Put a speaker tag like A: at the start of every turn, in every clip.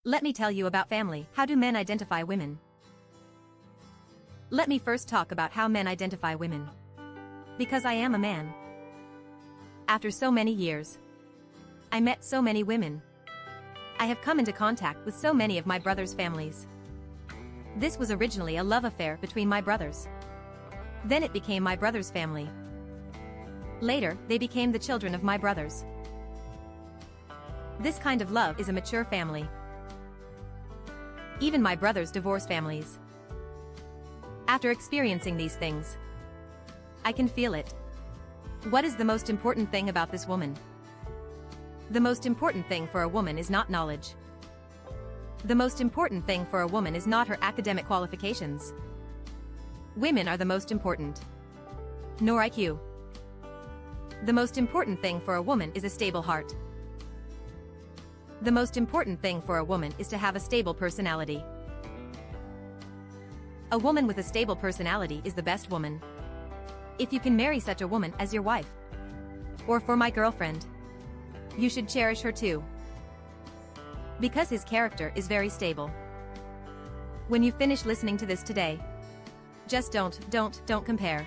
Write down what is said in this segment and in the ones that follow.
A: Let me tell you about family. How do men identify women? Let me first talk about how men identify women. Because I am a man. After so many years, I met so many women. I have come into contact with so many of my brothers' families. This was originally a love affair between my brothers. Then it became my brother's family. Later, they became the children of my brothers. This kind of love is a mature family. Even my brothers divorced families. After experiencing these things, I can feel it. What is the most important thing about this woman? The most important thing for a woman is not knowledge. The most important thing for a woman is not her academic qualifications. Women are the most important. Nor IQ. The most important thing for a woman is a stable heart. The most important thing for a woman is to have a stable personality. A woman with a stable personality is the best woman. If you can marry such a woman as your wife, or for my girlfriend, you should cherish her too. Because his character is very stable. When you finish listening to this today, just don't compare.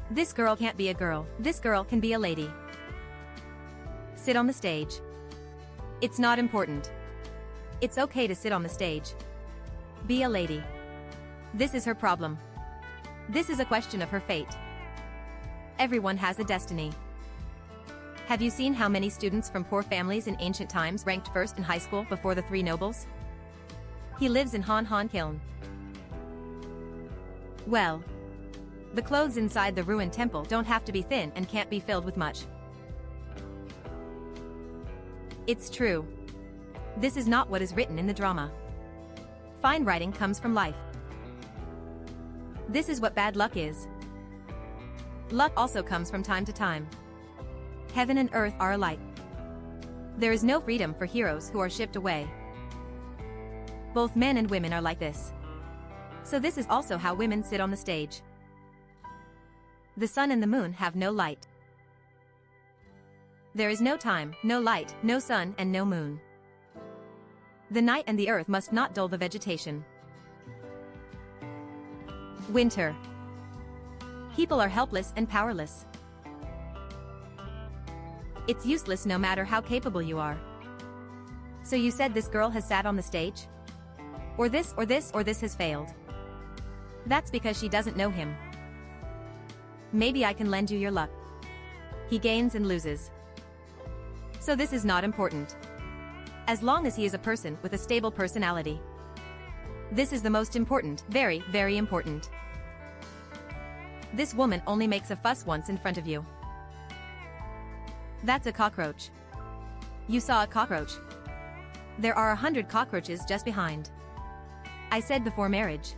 A: This girl can't be a girl. This girl can be a lady. Sit on the stage. It's not important. It's okay to sit on the stage. Be a lady. This is her problem. This is a question of her fate. Everyone has a destiny. Have you seen how many students from poor families in ancient times ranked first in high school before the three nobles? He lives in Han Han Kiln. Well, the clothes inside the ruined temple don't have to be thin and can't be filled with much. It's true. This is not what is written in the drama. Fine writing comes from life. This is what bad luck is. Luck also comes from time to time. Heaven and earth are alike. There is no freedom for heroes who are shipped away. Both men and women are like this. So this is also how women sit on the stage. The sun and the moon have no light. There is no time, no light, no sun and no moon. The night and the earth must not dull the vegetation. Winter. People are helpless and powerless. It's useless no matter how capable you are. So you said this girl has sat on the stage? Or this has failed. That's because she doesn't know him. Maybe I can lend you your luck. He gains and loses. So this is not important. As long as he is a person with a stable personality. This is the most important, very, very important. This woman only makes a fuss once in front of you. That's a cockroach. You saw a cockroach. There are 100 cockroaches just behind. I said before marriage.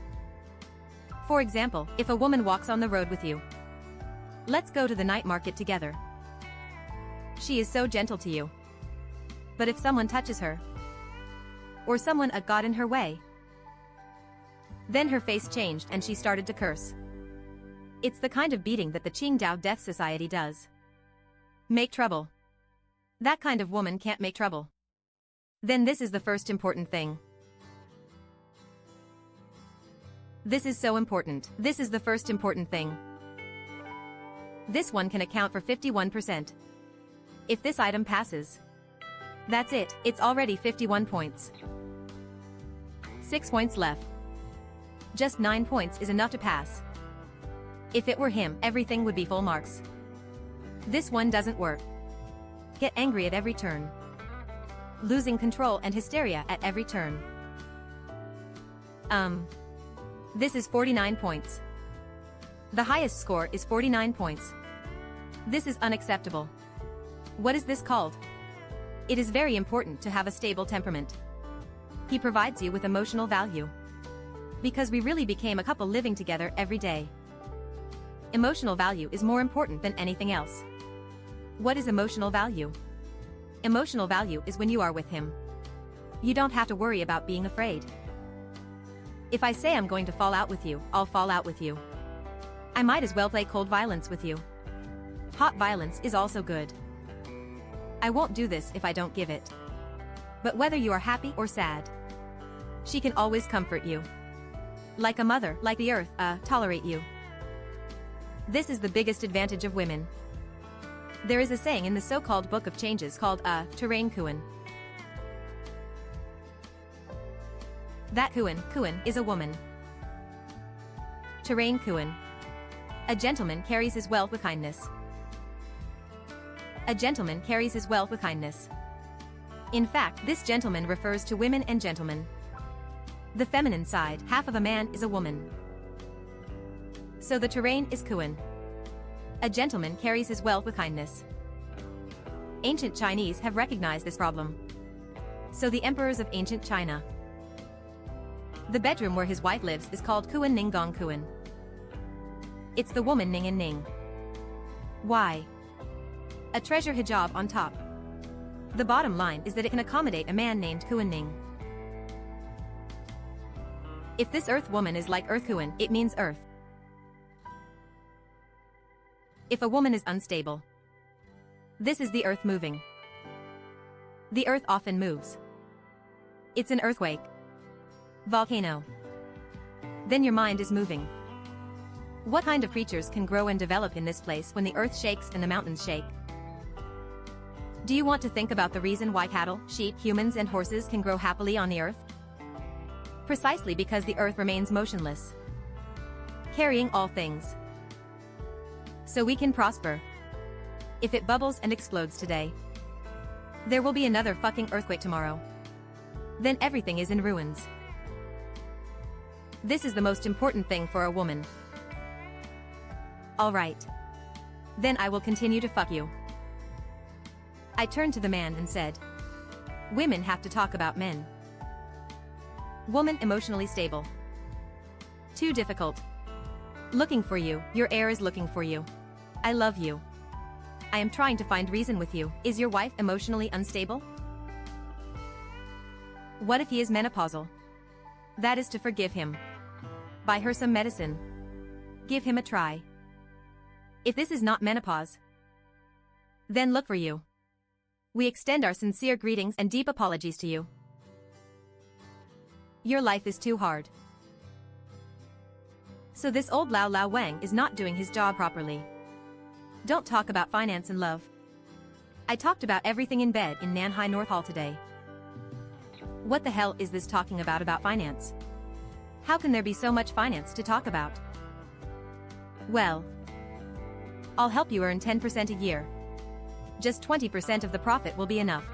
A: For example, if a woman walks on the road with you. Let's go to the night market together. She is so gentle to you. But if someone touches her, or someone got in her way, then her face changed and she started to curse. It's the kind of beating that the Qingdao Death Society does. Make trouble. That kind of woman can't make trouble. Then this is the first important thing. This is so important. This is the first important thing. This one can account for 51%. If this item passes, that's it, it's already 51 points. 6 points left. Just 9 points is enough to pass. If it were him, everything would be full marks. This one doesn't work. Get angry at every turn. Losing control and hysteria at every turn. This is 49 points. The highest score is 49 points. This is unacceptable. What is this called? It is very important to have a stable temperament. He provides you with emotional value. Because we really became a couple living together every day. Emotional value is more important than anything else. What is emotional value? Emotional value is when you are with him. You don't have to worry about being afraid. If I say I'm going to fall out with you, I'll fall out with you. I might as well play cold violence with you. Hot violence is also good. I won't do this if I don't give it. But whether you are happy or sad, she can always comfort you. Like a mother, like the earth, tolerate you. This is the biggest advantage of women. There is a saying in the so-called Book of Changes called, Terrain Kuan. That Kuan is a woman. Terrain Kuan. A gentleman carries his wealth with kindness. A gentleman carries his wealth with kindness. In fact, this gentleman refers to women and gentlemen. The feminine side, half of a man, is a woman. So the terrain is Kuan. A gentleman carries his wealth with kindness. Ancient Chinese have recognized this problem. So the emperors of ancient China. The bedroom where his wife lives is called Kuan Ning Gong Kuan. It's the woman Ning and Ning. Why? A treasure hijab on top. The bottom line is that it can accommodate a man named Kuan Ning. If this earth woman is like Earth Kuan, it means earth. If a woman is unstable, this is the earth moving. The earth often moves. It's an earthquake. Volcano. Then your mind is moving. What kind of creatures can grow and develop in this place when the earth shakes and the mountains shake? Do you want to think about the reason why cattle, sheep, humans and horses can grow happily on the earth? Precisely because the earth remains motionless, carrying all things. So we can prosper. If it bubbles and explodes today, there will be another fucking earthquake tomorrow. Then everything is in ruins. This is the most important thing for a woman. Alright. Then I will continue to fuck you. I turned to the man and said, women have to talk about men. Woman emotionally stable. Too difficult. Looking for you, your heir is looking for you. I love you. I am trying to find reason with you. Is your wife emotionally unstable? What if he is menopausal? That is to forgive him. Buy her some medicine. Give him a try. If this is not menopause, then look for you. We extend our sincere greetings and deep apologies to you. Your life is too hard. So this old Lao Lao Wang is not doing his job properly. Don't talk about finance and love. I talked about everything in bed in Nanhai North Hall today. What the hell is this talking about finance? How can there be so much finance to talk about? Well, I'll help you earn 10% a year. Just 20% of the profit will be enough.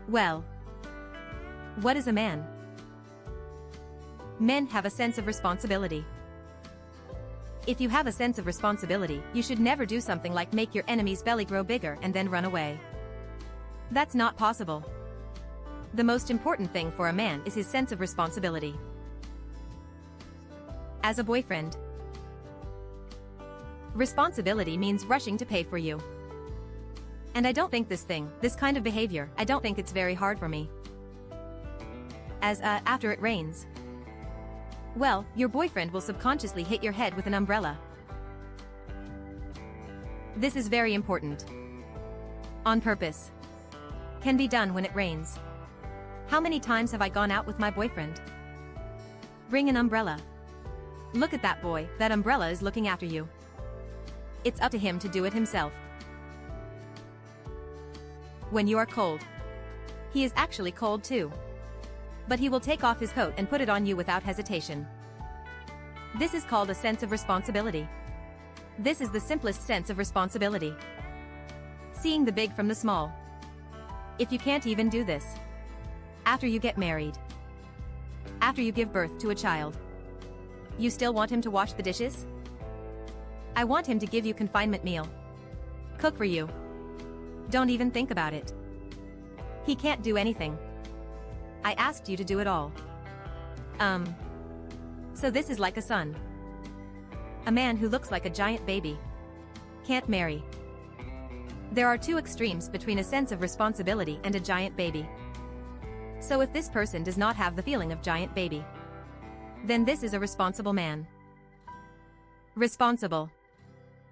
A: Well, what is a man? Men have a sense of responsibility. If you have a sense of responsibility, you should never do something like make your enemy's belly grow bigger and then run away. That's not possible. The most important thing for a man is his sense of responsibility. As a boyfriend, responsibility means rushing to pay for you. And I don't think this kind of behavior, I don't think it's very hard for me. As after it rains, well, your boyfriend will subconsciously hit your head with an umbrella. This is very important. On purpose. Can be done when it rains. How many times have I gone out with my boyfriend? Bring an umbrella. Look at that boy, that umbrella is looking after you. It's up to him to do it himself. When you are cold, he is actually cold too. But he will take off his coat and put it on you without hesitation. This is called a sense of responsibility. This is the simplest sense of responsibility. Seeing the big from the small. If you can't even do this, after you get married, after you give birth to a child, you still want him to wash the dishes? I want him to give you confinement meal. Cook for you. Don't even think about it. He can't do anything. I asked you to do it all. So this is like a son. A man who looks like a giant baby. Can't marry. There are two extremes between a sense of responsibility and a giant baby. So if this person does not have the feeling of giant baby, then this is a responsible man. Responsible.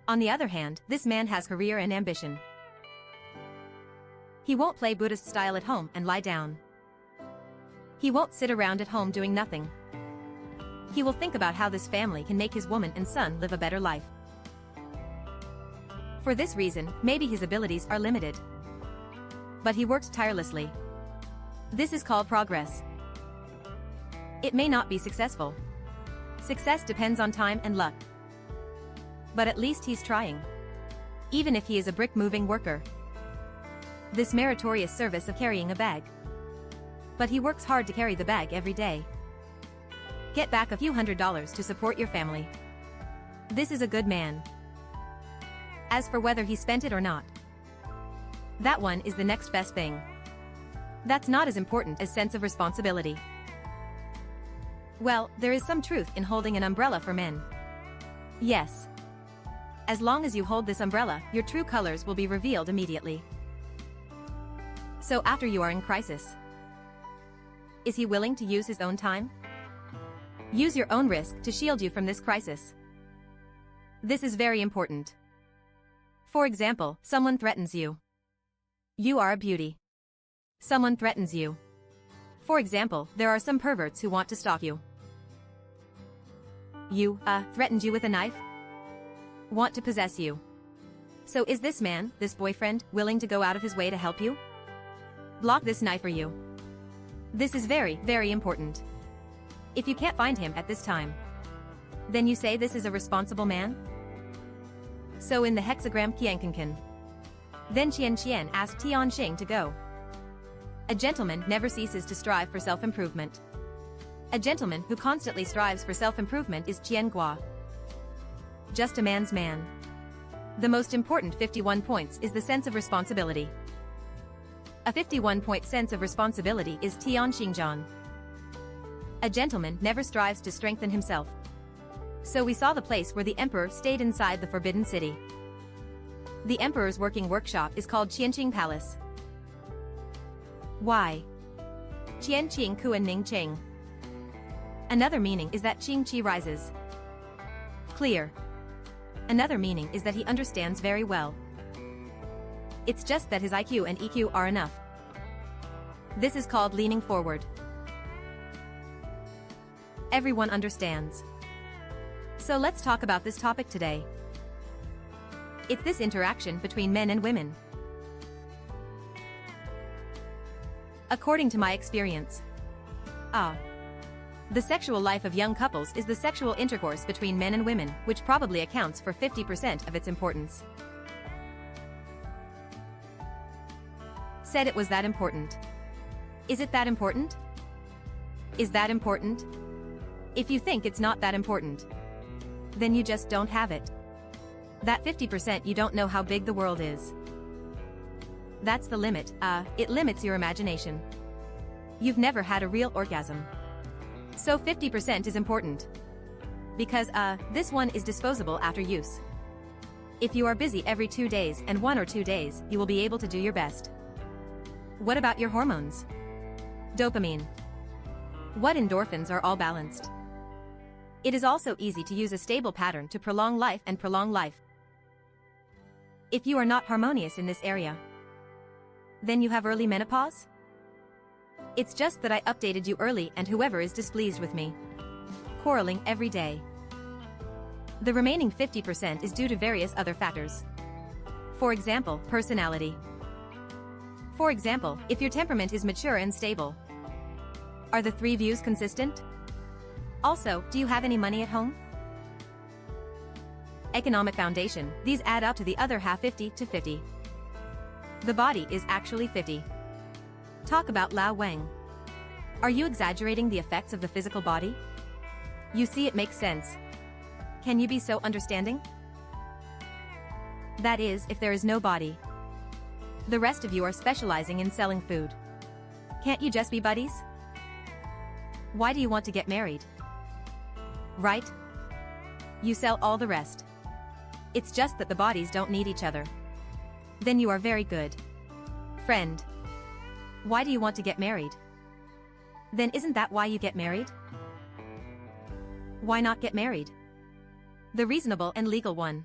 A: On the other hand, this man has career and ambition. He won't play Buddhist style at home and lie down. He won't sit around at home doing nothing. He will think about how this family can make his woman and son live a better life. For this reason, maybe his abilities are limited. But he works tirelessly. This is called progress. It may not be successful. Success depends on time and luck. But at least he's trying. Even if he is a brick-moving worker. This meritorious service of carrying a bag. But he works hard to carry the bag every day. Get back a few $100s to support your family. This is a good man. As for whether he spent it or not, that one is the next best thing. That's not as important as sense of responsibility. Well, there is some truth in holding an umbrella for men. Yes. As long as you hold this umbrella, your true colors will be revealed immediately. So after you are in crisis, is he willing to use his own time? Use your own risk to shield you from this crisis. This is very important. For example, someone threatens you. You are a beauty. Someone threatens you. For example, there are some perverts who want to stalk you. You, threatened you with a knife? Want to possess you. So is this man, this boyfriend, willing to go out of his way to help you? Block this knife for you. This is very, very important. If you can't find him at this time, then you say this is a responsible man? So in the hexagram Qiankankan. Then Qian asked Tianxing to go. A gentleman never ceases to strive for self-improvement. A gentleman who constantly strives for self-improvement is Qian. Just a man's man. The most important 51 points is the sense of responsibility. A 51-point sense of responsibility is Tianxingjian. A gentleman never strives to strengthen himself. So we saw the place where the emperor stayed inside the Forbidden City. The emperor's working workshop is called Qianqing Palace. Why? Qianqing Kuan Ning Qing. Another meaning is that Qing Qi rises. Clear. Another meaning is that he understands very well. It's just that his IQ and EQ are enough. This is called leaning forward. Everyone understands. So let's talk about this topic today. It's this interaction between men and women. According to my experience, the sexual life of young couples is the sexual intercourse between men and women, which probably accounts for 50% of its importance. Said it was that important. Is it that important? Is that important? If you think it's not that important, then you just don't have it. That 50% you don't know how big the world is. That's the limit, it limits your imagination. You've never had a real orgasm. So 50% is important. Because, this one is disposable after use. If you are busy every 2 days and 1 or 2 days, you will be able to do your best. What about your hormones? Dopamine. What endorphins are all balanced? It is also easy to use a stable pattern to prolong life and prolong life. If you are not harmonious in this area, then you have early menopause? It's just that I updated you early and whoever is displeased with me. Quarreling every day. The remaining 50% is due to various other factors. For example, personality. For example, if your temperament is mature and stable. Are the 3 views consistent? Also, do you have any money at home? Economic foundation, these add up to the other half 50 to 50. The body is actually 50. Talk about Lao Wang. Are you exaggerating the effects of the physical body? You see, it makes sense. Can you be so understanding? That is, if there is no body. The rest of you are specializing in selling food. Can't you just be buddies? Why do you want to get married? Right? You sell all the rest. It's just that the bodies don't need each other. Then you are very good. Friend. Why do you want to get married? Then isn't that why you get married? Why not get married? The reasonable and legal one.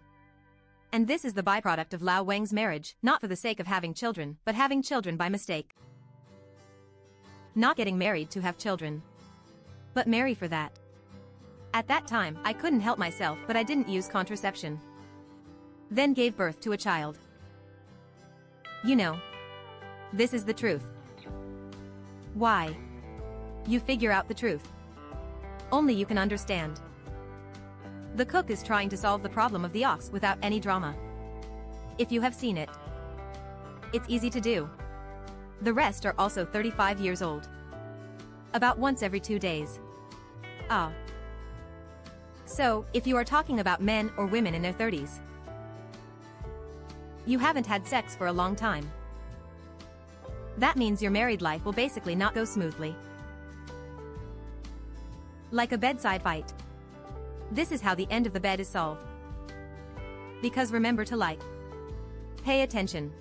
A: And this is the byproduct of Lao Wang's marriage, not for the sake of having children, but having children by mistake. Not getting married to have children, but marry for that. At that time, I couldn't help myself, but I didn't use contraception. Then gave birth to a child. You know, this is the truth. Why? You figure out the truth. Only you can understand. The cook is trying to solve the problem of the ox without any drama. If you have seen it, it's easy to do. The rest are also 35 years old. About once every 2 days. Ah. So, if you are talking about men or women in their 30s, you haven't had sex for a long time. That means your married life will basically not go smoothly. Like a bedside fight. This is how the end of the bed is solved. Because remember to like. Pay attention.